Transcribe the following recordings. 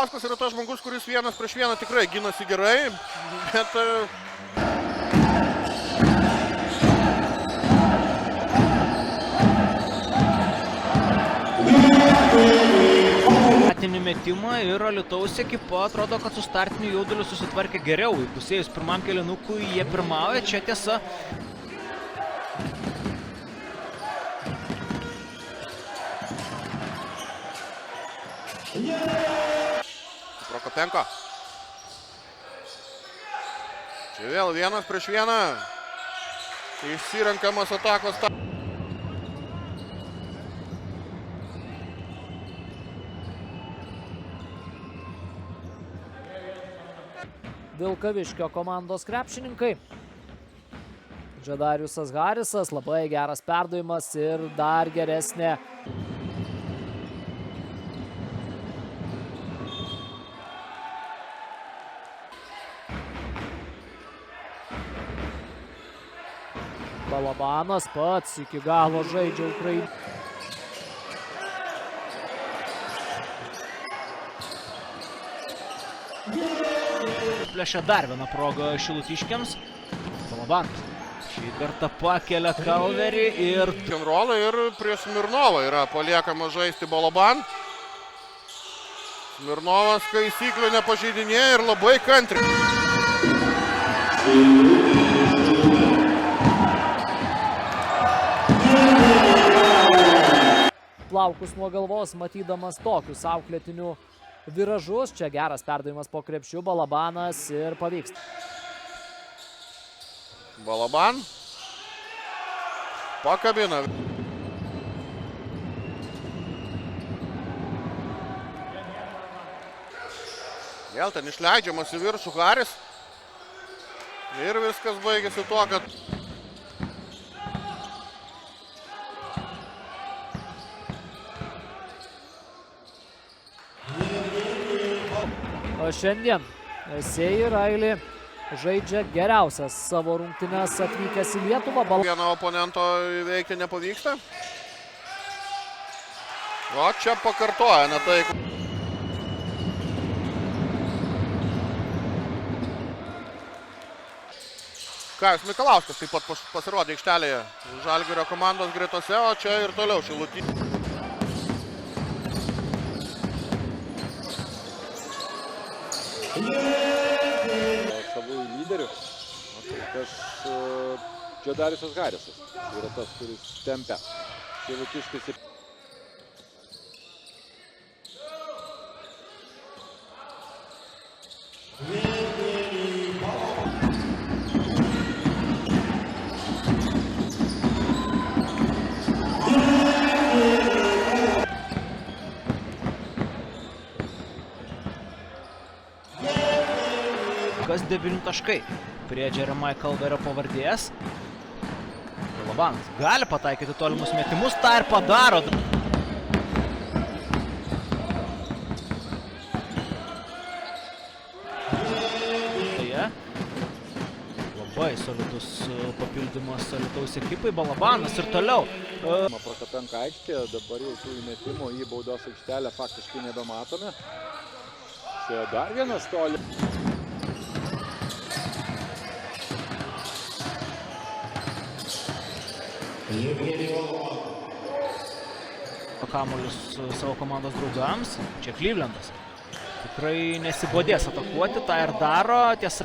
Mikalauskas yra tas žmogus, kuris 1-1 tikrai ginasi gerai, bet... Metimą ir Alytaus ekipa atrodo, kad su startiniu jauduliu susitvarkė geriau. Įpusėjus pirmam kėlinukui jie pirmauja, čia tiesa. Prokopenko. Čia vėl 1-1. Išsirenkamas atakos. Vilkaviškio komandos krepšininkai. Džadariusas Harisas, labai geras perdavimas ir dar geresnė. Balabanas pats iki galo žaidžia Ukrainą. Plešia dar vieną progą šilutiškiams. Balabanas šį kartą pakelia Kalverį ir... Rock'n'rollą ir prie Smirnovo yra paliekama žaisti Balaban. Smirnovas taisyklių nepažeidinėja ir labai kantriai. Plaukus nuo galvos, matydamas tokius auklėtinių viražus. Čia geras perdavimas po krepšiu, Balabanas ir pavyksta. Balaban. Pakabina. Vėl ten išleidžiamas į viršų Haris. Ir viskas baigėsi tuo, kad... O šiandien Seiji Raili žaidžia geriausias savo rungtynes atvykęs į Lietuvą. Vieno oponento įveikti nepavyksta. O čia pakartoja, ne tai. Kajus Mikalauskas taip pat pasirodė aikštelėje Žalgirio komandos gretose, o čia ir toliau Šilutys. Savų lyderių, kas Džadariusas Harisas yra tas, kuris tempia Šilutiškis. Kas 9 taškai prie Jeremiah Kalverio pavardės. Balabanas gali pataikyti tolimus metimus, tą ir padaro. Labai solidus papildymas Alytaus ekipai, Balabanas ir toliau. Prokopenko aikštė, dabar jau tų įmetimų į baudos aikštelę faktiškai nebematome. Čia dar vienas toli. Kamuolius savo komandos draugams. Čia Clevelandas. Tikrai nesibodės atakuoti, tą ir daro. Tiesa.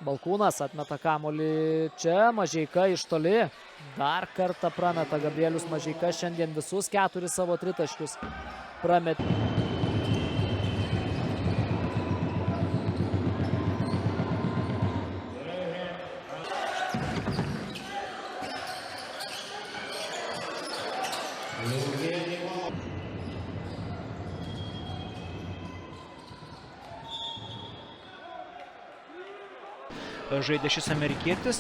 Balkūnas atmeta kamuolį čia, Mažeika iš toli. Dar kartą prameta Gabrielius Mažeika, šiandien visus 4 savo tritaškius prametė. Žaidė šis amerikietis,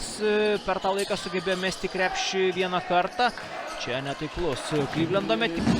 per tą laiką sugebėjo mesti krepšį vieną kartą. Čia netaiklus Clevelando metimas.